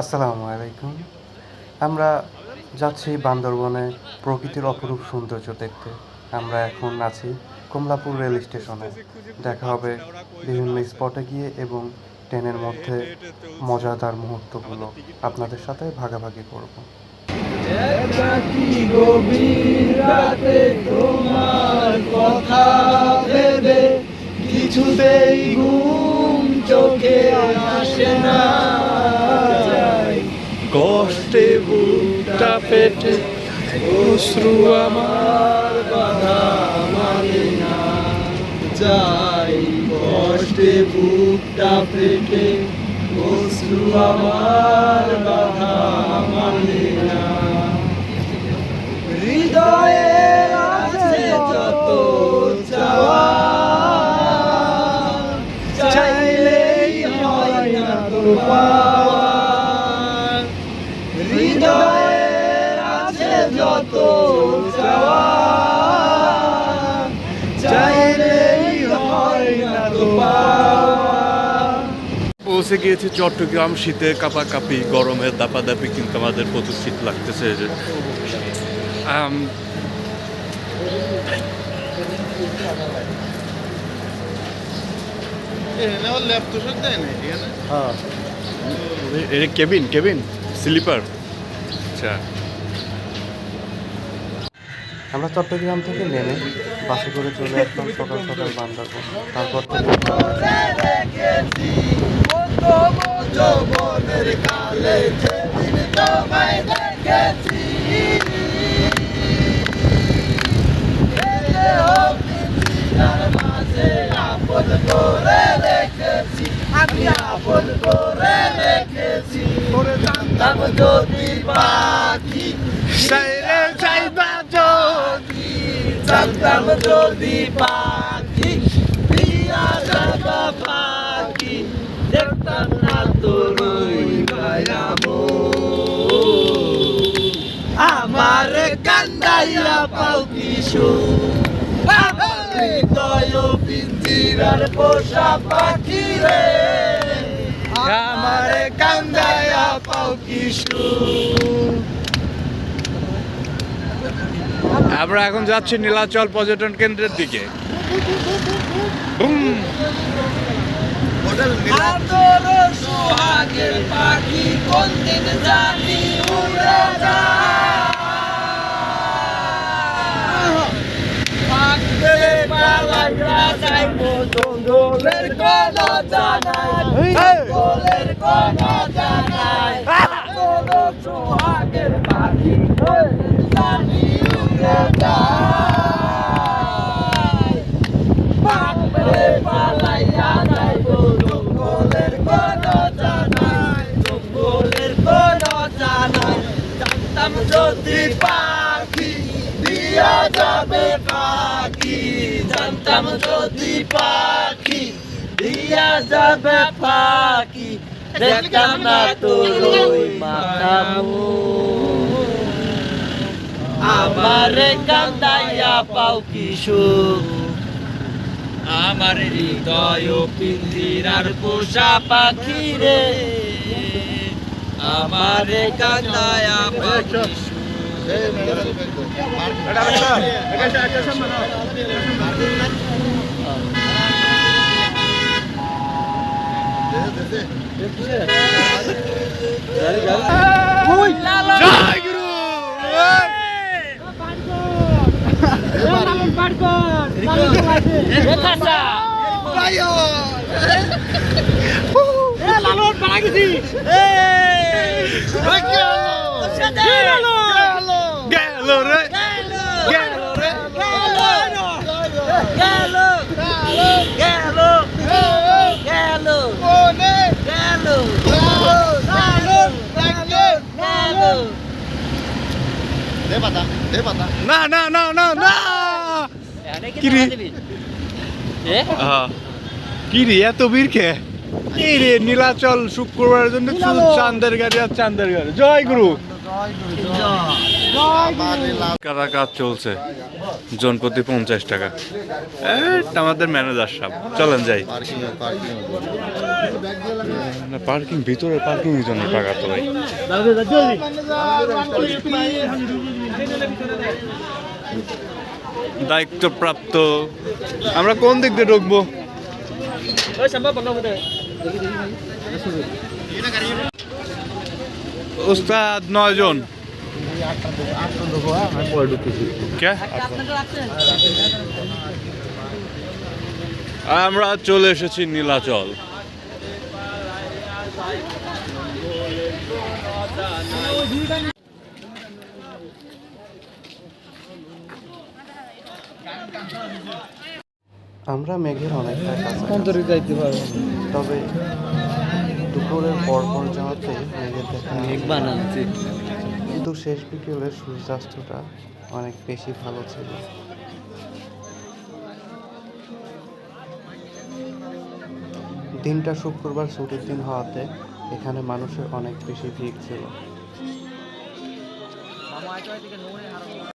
আসসালামু আলাইকুম। আমরা যাচ্ছি বান্দরবনে প্রকৃতির অপরূপ সৌন্দর্য দেখতে। আমরা এখন আছি কমলাপুর রেল স্টেশনে। দেখা হবে বিভিন্ন স্পটে গিয়ে এবং ট্রেনের মধ্যে মজাদার মুহূর্তগুলো আপনাদের সাথে ভাগাভাগি করব। গভীর রাতে তোমার কথা ভেবে কিছুতেই ঘুম চোখে আসে না, কষ্টে বুকটা পেটে অশ্রু আমার বাধা মানে না যাই, কষ্টে বুকটা পেটে অশ্রু আমার বাধা মানে না। হৃদয়ে আছে যত চাওয়া, চাইলেই হয় না তো পাওয়া। হৃদয়ে আছে যত চাওয়া, চাইলেই হয় না তো পাওয়া। পৌঁছে গিয়েছি চট্টগ্রাম। শীতে কাঁপাকাঁপি, গরমে দাপাদাপি, কিন্তু আমাদের প্রচুর শীত লাগতেছে। Cabin cabin sleeper. আচ্ছা, আমরা চট্টগ্রাম থেকে নেমে বাসে করে চলে আসলাম সকাল সকাল বান্দরবন। তারপর যৌবনের কালে যেদিন তোমায় দেখেছি, মাঝে আপন করে রেখেছি, আমি আপন করে রেখেছি। জানতাম যদি পাখি সাইরে যাইবা, যদি জানতাম যদি পাখি দিয়া যাবা পাখি, দেখতাম না তোর গায়াবো। আমার কান্দাইয়া পাও কিশোর, আমার হৃদয় পিঞ্জিরার পোষা পাখি রে, আমার কান্দাইয়া পাও কিশোর। আমরা এখন যাচ্ছি নীলাচল পর্যটন কেন্দ্রের দিকে। আদর সোহাগের পাখি কোনদিন জানি উড়ে যায়, পালাইয়া যাইবো জঙ্গলের কোন জানাই, জঙ্গলের কোন জানাই। আদর সোহাগের পাখি কোনদিন জানি উড়ে যায়, পালাইয়া যাইবো জঙ্গলের কোন জানাই, জঙ্গলের কোন জানাই। জানতাম যদি পাখি দিয়া যাবে পাখি, জানতাম যদি পাখি দিয়া যাবে পাখি, দেখতাম না তোর ওই মাথা মুখ। আমারে কান্দাইয়া পাও কিশোর, আমার হৃদয় পিঞ্জিরার পোষা পাখি রে, আমারে কান্দাইয়া পাও কিশোর। জয় গুরু। গেল রে, গেল রে, না না না না না। কি রে এত ভিড় খে? কি রে নীলাচল শুক্রবারের জন্য শুধু চাঁদের গাড়ি আর চাঁদের গাড়ি। জয় গুরু। কারা কাজ চলছে, জনপ্রতি 50 টাকা। আমাদের ম্যানেজার সাহেব, চলেন যাই। না পার্কিং ভিতরে পার্কিং এর জন্য টাকা তো ভাই দায়িত্বপ্রাপ্ত আমরা কোন দিক দিয়ে ঢুকবো উস্তাদ 9 জন কে আমরা চলে এসেছি নীলাচল আমরা মেঘের অনেকটা কাছাকাছি, তবে দুপুরের পর যাওয়াতে মেঘের দেখা বানাচ্ছে কিন্তু শেষ বিকেলের সূর্যাস্তটা অনেক বেশি ভালো ছিল। দিনটা শুক্রবার ছুটির দিন হওয়াতে এখানে মানুষের অনেক বেশি ভিড় ছিল।